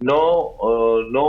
9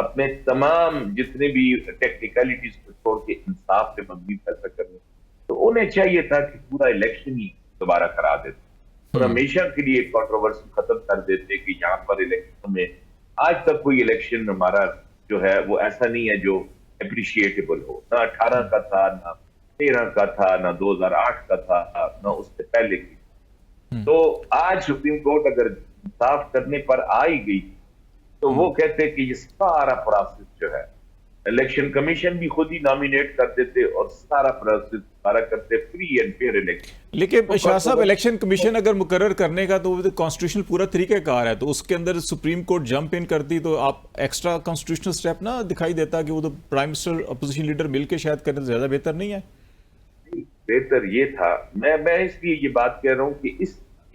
اپنے تمام جتنے بھی ٹیکنیکلٹیز کو چھوڑ کے انصاف پہ مبنی فیصلہ کرنے، تو انہیں چاہیے تھا کہ پورا الیکشن ہی دوبارہ کرا دیتے اور ہمیشہ کے لیے کنٹروورسی ختم کر دیتے کہ یہاں پر الیکشن میں آج تک کوئی الیکشن ہمارا جو ہے وہ ایسا نہیں ہے جو اپریشیٹیبل ہو، نہ 18 کا تھا، نہ 13 کا تھا، نہ 2008 کا تھا، نہ اس سے پہلے کی۔ تو آج سپریم کورٹ اگر انصاف کرنے پر آئی گئی تو وہ کہتے کہ یہ سارا پروسیس جو ہے الیکشن کمیشن بھی خود ہی نامینیٹ کر دیتے اور سارا پروسیس سارا کرتے فری اینڈ فیئر الیکشن۔ لیکن شاہ صاحب الیکشن کمیشن اگر مقرر کرنے کا تو کانسٹیٹیوشنل پورا طریقہ کار ہے، تو اس کے اندر سپریم کورٹ جمپ ان کرتی تو آپ ایکسٹرا کانسٹیٹیوشنل سٹیپ نہ دکھائی دیتا کہ وہ تو پرائم منسٹر اپوزیشن لیڈر مل کے شاید کرنے زیادہ بہتر نہیں ہے؟ بہتر یہ تھا، میں اس لیے یہ بات کہہ رہا ہوں کہ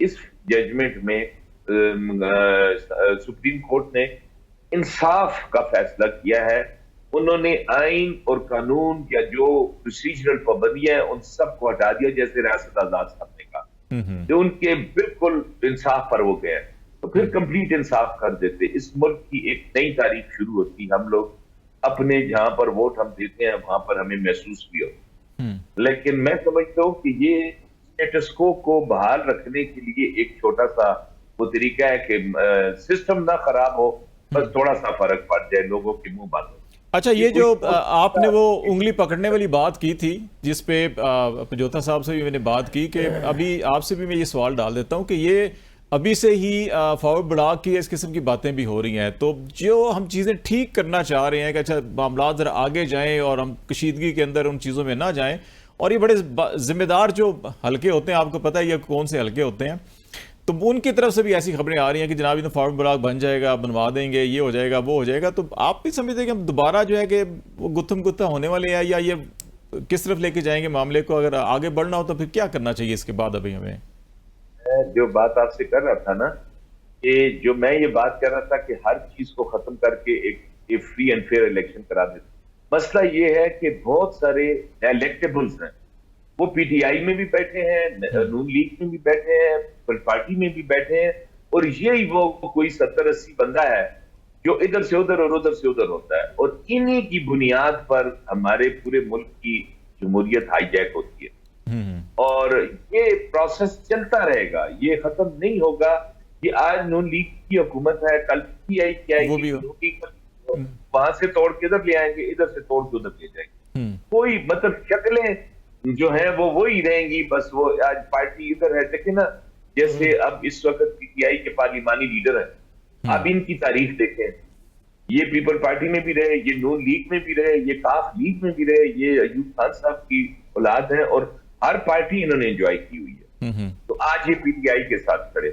اس ججمنٹ میں سپریم کورٹ نے انصاف کا فیصلہ کیا ہے۔ انہوں نے آئین اور قانون یا جو پروسیجرل پابندیاں ہیں ان سب کو ہٹا دیا، جیسے ریاست آزاد صاحب نے کہا جو ان کے بالکل انصاف پر وہ گئے، تو پھر کمپلیٹ انصاف کر دیتے، اس ملک کی ایک نئی تاریخ شروع ہوتی، ہم لوگ اپنے جہاں پر ووٹ ہم دیتے ہیں وہاں پر ہمیں محسوس بھی ہو۔ لیکن میں سمجھتا ہوں کہ یہ اسٹیٹس کو بحال رکھنے کے لیے ایک چھوٹا سا وہ طریقہ ہے کہ سسٹم نہ خراب ہو، بس تھوڑا سا فرق پڑ جائے، لوگوں کے منہ بند ہو۔ اچھا، یہ جو آپ نے وہ انگلی پکڑنے والی بات کی تھی جس پہ پنجوتا صاحب سے بھی میں نے بات کی، کہ ابھی آپ سے بھی میں یہ سوال ڈال دیتا ہوں کہ یہ ابھی سے ہی فارورڈ بلاک کی اس قسم کی باتیں بھی ہو رہی ہیں، تو جو ہم چیزیں ٹھیک کرنا چاہ رہے ہیں کہ اچھا معاملات ذرا آگے جائیں اور ہم کشیدگی کے اندر ان چیزوں میں نہ جائیں، اور یہ بڑے ذمہ دار جو حلقے ہوتے ہیں، آپ کو پتہ ہے یہ کون سے حلقے ہوتے ہیں، تو ان کی طرف سے بھی ایسی خبریں آ رہی ہیں کہ جناب یہ فارورڈ بلاک بن جائے گا، بنوا دیں گے، یہ ہو جائے گا، وہ ہو جائے گا، تو آپ بھی سمجھتے ہیں کہ ہم دوبارہ جو ہے کہ وہ گتھم گتھا ہونے والے ہیں، یا یہ کس طرف لے کے جائیں گے معاملے کو؟ اگر آگے بڑھنا ہو تو پھر کیا کرنا چاہیے اس کے بعد؟ ابھی ہمیں جو بات آپ سے کر رہا تھا نا، کہ جو میں یہ بات کر رہا تھا کہ ہر چیز کو ختم کر کے ایک فری اینڈ فیئر الیکشن کرا دیتے، مسئلہ یہ ہے کہ بہت سارے الیکٹیبلز ہیں، وہ پی ٹی آئی میں بھی بیٹھے ہیں، نون لیگ میں بھی بیٹھے ہیں، پارٹی میں بھی بیٹھے ہیں، اور یہی وہ کوئی 70-80 بندہ ہے جو ادھر سے ادھر اور ادھر سے ادھر ہوتا ہے، اور انہی کی بنیاد پر ہمارے پورے ملک کی جمہوریت ہائی جیک ہوتی ہے، اور یہ پروسیس چلتا رہے گا، یہ ختم نہیں ہوگا۔ یہ آج نون لیگ کی حکومت ہے، کل پی آئی کیا ہے، وہاں سے توڑ کے ادھر لے آئیں گے، ادھر سے توڑ کے ادھر لے جائیں گے، کوئی مطلب شکلیں جو ہیں وہ وہی رہیں گی، بس وہ آج پارٹی ادھر ہے، دیکھیں نا جیسے اب اس وقت پی ٹی آئی کے پارلیمانی لیڈر ہیں، اب ان کی تاریخ دیکھیں، یہ پیپل پارٹی میں بھی رہے، یہ نون لیگ میں بھی رہے، یہ کاف لیگ میں بھی رہے، یہ ایوب خان صاحب کی اولاد ہیں، اور ہر پارٹی انہوں نے انجوائے کی ہوئی ہے، تو آج یہ پی ٹی آئی کے ساتھ کھڑے،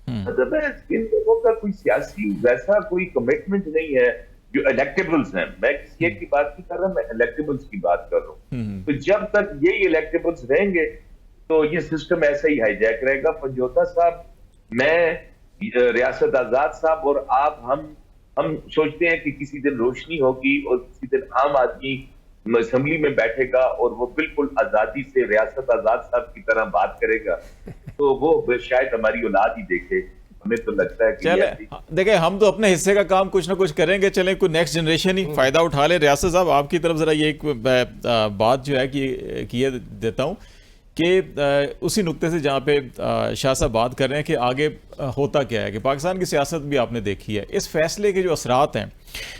مطلب ان لوگوں کا کوئی سیاسی ویسا کوئی کمٹمنٹ نہیں ہے۔ جو الیکٹیبلز ہیں، میں کسی ایک کی بات نہیں کر رہا، میں الیکٹیبلز کی بات کر رہا ہوں، تو جب تک یہی الیکٹیبلز رہیں گے تو یہ سسٹم ایسا ہی ہائی جیک رہے گا۔ پنجوتا صاحب، میں، ریاست آزاد صاحب اور آپ، ہم سوچتے ہیں کہ کسی دن روشنی ہوگی اور کسی دن عام آدمی اسمبلی میں بیٹھے گا اور وہ بالکل آزادی سے ریاست آزاد صاحب کی طرح بات کرے گا، تو وہ شاید ہماری اولاد ہی دیکھے۔ ہمیں تو لگتا ہے کہ دیکھیں ہم تو اپنے حصے کا کام کچھ نہ کچھ کریں گے، چلیں کوئی نیکسٹ جنریشن ہی فائدہ اٹھا لے۔ ریاست صاحب، آپ کی طرف ذرا یہ ایک بات جو ہے کہ یہ دیتا ہوں کہ اسی نقطے سے جہاں پہ شاہ صاحب بات کر رہے ہیں کہ آگے ہوتا کیا ہے، کہ پاکستان کی سیاست بھی آپ نے دیکھی ہے، اس فیصلے کے جو اثرات ہیں،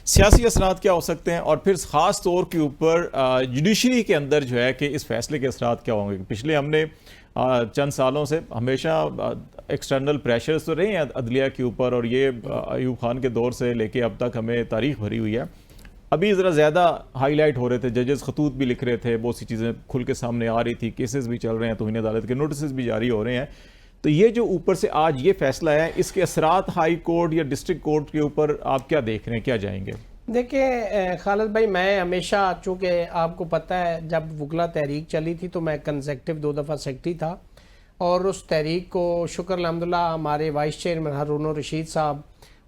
سیاسی اثرات کیا ہو سکتے ہیں، اور پھر خاص طور کے اوپر جوڈیشری کے اندر جو ہے کہ اس فیصلے کے اثرات کیا ہوں گے؟ پچھلے ہم نے چند سالوں سے ہمیشہ ایکسٹرنل پریشرز تو رہے ہیں عدلیہ کے اوپر، اور یہ ایوب خان کے دور سے لے کے اب تک ہمیں تاریخ بھری ہوئی ہے، ابھی ذرا زیادہ ہائی لائٹ ہو رہے تھے، ججز خطوط بھی لکھ رہے تھے، بہت سی چیزیں کھل کے سامنے آ رہی تھی، کیسز بھی چل رہے ہیں، توہین عدالت کے نوٹسز بھی جاری ہو رہے ہیں، تو یہ جو اوپر سے آج یہ فیصلہ ہے، اس کے اثرات ہائی کورٹ یا ڈسٹرکٹ کورٹ کے اوپر آپ کیا دیکھ رہے ہیں، کیا جائیں گے؟ دیکھیں خالد بھائی، میں ہمیشہ، چونکہ آپ کو پتہ ہے جب وکلا تحریک چلی تھی تو میں کنزیکٹیو 2 دفعہ سیکرٹری تھا، اور اس تحریک کو شکر الحمدللہ ہمارے وائس چیئرمین ہارون الرشید صاحب،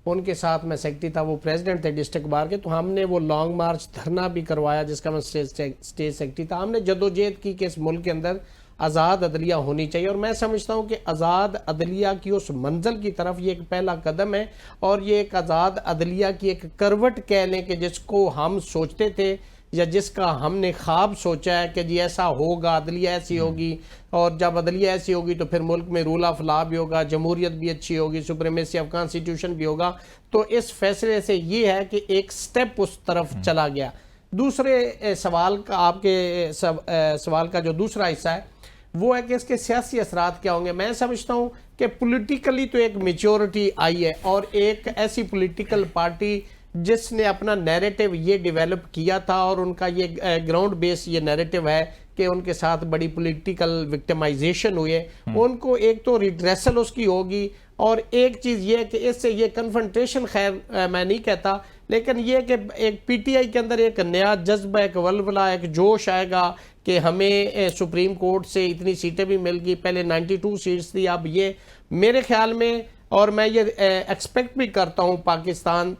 ان کے ساتھ میں سیکرٹری تھا، وہ پریزیڈنٹ تھے ڈسٹرکٹ بار کے، تو ہم نے وہ لانگ مارچ دھرنا بھی کروایا جس کا میں اسٹیٹ سیکرٹری تھا۔ ہم نے جدوجہد کی کہ اس ملک کے اندر آزاد عدلیہ ہونی چاہیے، اور میں سمجھتا ہوں کہ آزاد عدلیہ کی اس منزل کی طرف یہ ایک پہلا قدم ہے، اور یہ ایک آزاد عدلیہ کی ایک کروٹ کہہ لیں کہ جس کو ہم سوچتے تھے یا جس کا ہم نے خواب سوچا ہے کہ جی ایسا ہوگا، عدلیہ ایسی ہوگی، اور جب عدلیہ ایسی ہوگی تو پھر ملک میں رول آف لا بھی ہوگا، جمہوریت بھی اچھی ہوگی، سپریمیسی آف کانسٹیٹیوشن بھی ہوگا. تو اس فیصلے سے یہ ہے کہ ایک سٹیپ اس طرف چلا گیا. دوسرے سوال کا، آپ کے سوال کا جو دوسرا حصہ ہے وہ ہے کہ اس کے سیاسی اثرات کیا ہوں گے. میں سمجھتا ہوں کہ پولیٹیکلی تو ایک میچورٹی آئی ہے، اور ایک ایسی پولیٹیکل پارٹی جس نے اپنا نیریٹو یہ ڈیولپ کیا تھا، اور ان کا یہ گراؤنڈ بیس یہ نیریٹو ہے کہ ان کے ساتھ بڑی پولیٹیکل وکٹمائزیشن ہوئے، ان کو ایک تو ریڈریسل اس کی ہوگی، اور ایک چیز یہ کہ اس سے یہ کنفرنٹیشن، خیر میں نہیں کہتا، لیکن یہ کہ ایک پی ٹی آئی کے اندر ایک نیا جذبہ، ایک ولولہ، ایک جوش آئے گا کہ ہمیں سپریم کورٹ سے اتنی سیٹیں بھی مل گئی. پہلے 92 سیٹس تھی، اب یہ میرے خیال میں، اور میں یہ ایکسپیکٹ بھی کرتا ہوں پاکستان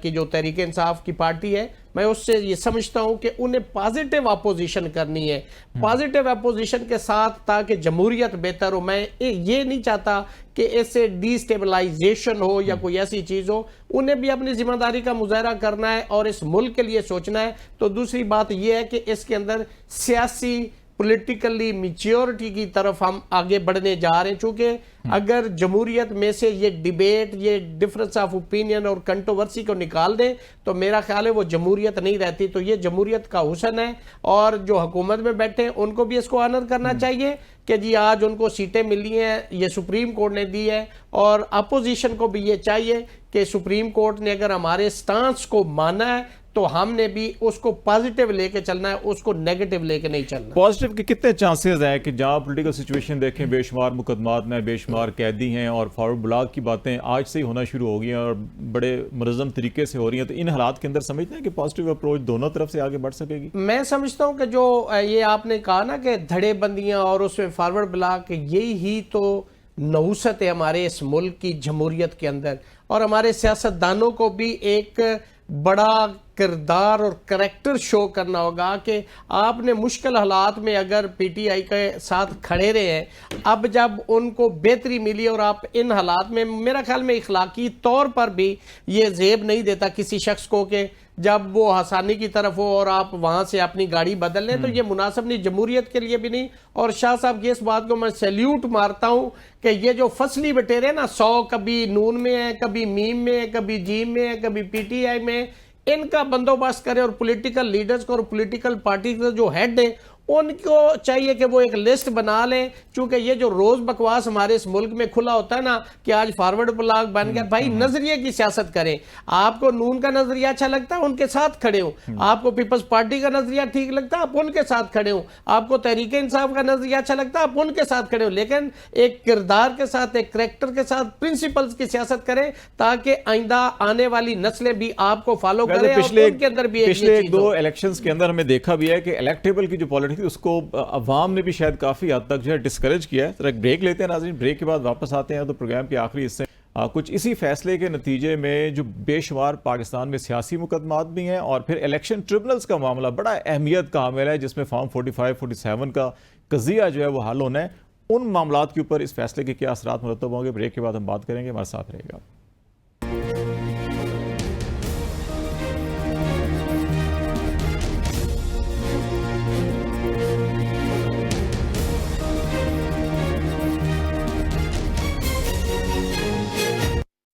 کی جو تحریک انصاف کی پارٹی ہے، میں اس سے یہ سمجھتا ہوں کہ انہیں پازیٹیو اپوزیشن کرنی ہے، پازیٹیو اپوزیشن کے ساتھ، تاکہ جمہوریت بہتر ہو. میں یہ نہیں چاہتا کہ اس سے ڈی سٹیبلائزیشن ہو یا کوئی ایسی چیز ہو. انہیں بھی اپنی ذمہ داری کا مظاہرہ کرنا ہے اور اس ملک کے لیے سوچنا ہے. تو دوسری بات یہ ہے کہ اس کے اندر سیاسی پولیٹیکلی میچیورٹی کی طرف ہم آگے بڑھنے جا رہے ہیں، چونکہ اگر جمہوریت میں سے یہ ڈیبیٹ، یہ ڈفرنس آف اوپینین اور کنٹروورسی کو نکال دیں تو میرا خیال ہے وہ جمہوریت نہیں رہتی. تو یہ جمہوریت کا حسن ہے، اور جو حکومت میں بیٹھے ہیں ان کو بھی اس کو آنر کرنا چاہیے کہ جی آج ان کو سیٹیں ملی ہیں، یہ سپریم کورٹ نے دی ہے، اور اپوزیشن کو بھی یہ چاہیے کہ سپریم کورٹ نے اگر ہمارے سٹانس کو مانا ہے تو ہم نے بھی اس کو پازیٹیو لے کے چلنا ہے، اس کو نیگیٹو لے کے نہیں چلنا. پازیٹیو کے کتنے چانسز ہیں کہ جہاں پولیٹیکل سچویشن دیکھیں، بے شمار مقدمات میں بے شمار قیدی ہیں، اور فارورڈ بلاک کی باتیں آج سے ہی ہونا شروع ہو گئی ہیں اور بڑے منظم طریقے سے ہو رہی ہیں. تو ان حالات کے اندر سمجھتے ہیں کہ پازیٹیو اپروچ دونوں طرف سے آگے بڑھ سکے گی؟ میں سمجھتا ہوں کہ جو یہ آپ نے کہا نا کہ دھڑے بندیاں اور اس میں فارورڈ بلاک، یہی ہی تو نحوست ہے ہمارے اس ملک کی جمہوریت کے اندر. اور ہمارے سیاستدانوں کو بھی ایک بڑا کردار اور کریکٹر شو کرنا ہوگا کہ آپ نے مشکل حالات میں اگر پی ٹی آئی کے ساتھ کھڑے رہے ہیں، اب جب ان کو بہتری ملی اور آپ ان حالات میں، میرا خیال میں اخلاقی طور پر بھی یہ زیب نہیں دیتا کسی شخص کو کہ جب وہ آسانی کی طرف ہو اور آپ وہاں سے اپنی گاڑی بدل لیں، تو یہ مناسب نہیں، جمہوریت کے لیے بھی نہیں. اور شاہ صاحب کی اس بات کو میں سیلیوٹ مارتا ہوں کہ یہ جو فصلی بٹیرے نا 100 کبھی نون میں ہے، کبھی میم میں ہے، کبھی جیم میں ہے، کبھی پی ٹی آئی میں، ان کا بندوبست کرے، اور پولیٹیکل لیڈرز کو اور پولیٹیکل پارٹی کے جو ہیڈ ہیں ان کو چاہیے کہ وہ ایک لسٹ بنا لیں. چونکہ یہ جو روز بکواس ہمارے اس ملک میں کھلا ہوتا ہے نا کہ آج فارورڈ بلاک بن گیا، بھائی نظریے کی سیاست کریں. آپ کو نون کا نظریہ اچھا لگتا ہے، ان کے ساتھ کھڑے ہوں. آپ کو پیپلز پارٹی کا نظریہ ٹھیک لگتا ہے، آپ ان کے ساتھ کھڑے ہوں. آپ کو تحریک انصاف کا نظریہ اچھا لگتا ہے، آپ ان کے ساتھ کھڑے ہوں. لیکن ایک کردار کے ساتھ، ایک کریکٹر کے ساتھ، پرنسپلز کی سیاست کریں تاکہ آئندہ آنے والی نسلیں بھی آپ کو فالو کریں. اور ان کے اندر بھی پچھلے 1-2 الیکشنز کے اندر ہمیں دیکھا بھی ہے کہ الیکٹیبل کی جو پالیٹکس اس کو عوام نے بھی شاید کافی حد تک جو ہے ڈسکریج کیا ہے. ذرا ایک بریک لیتے ہیں ناظرین، بریک کے بعد واپس آتے ہیں تو پروگرام کے آخری حصے کچھ اسی فیصلے کے نتیجے میں جو بے شمار پاکستان میں سیاسی مقدمات بھی ہیں، اور پھر الیکشن ٹریبونلز کا معاملہ بڑا اہمیت کا عامل ہے جس میں فارم 45-47 کا قضیہ جو ہے وہ حل ہونا ہے. ان معاملات کے اوپر اس فیصلے کے کیا اثرات مرتب ہوں گے، بریک کے بعد ہم بات کریں گے. ہمارے ساتھ رہے گا.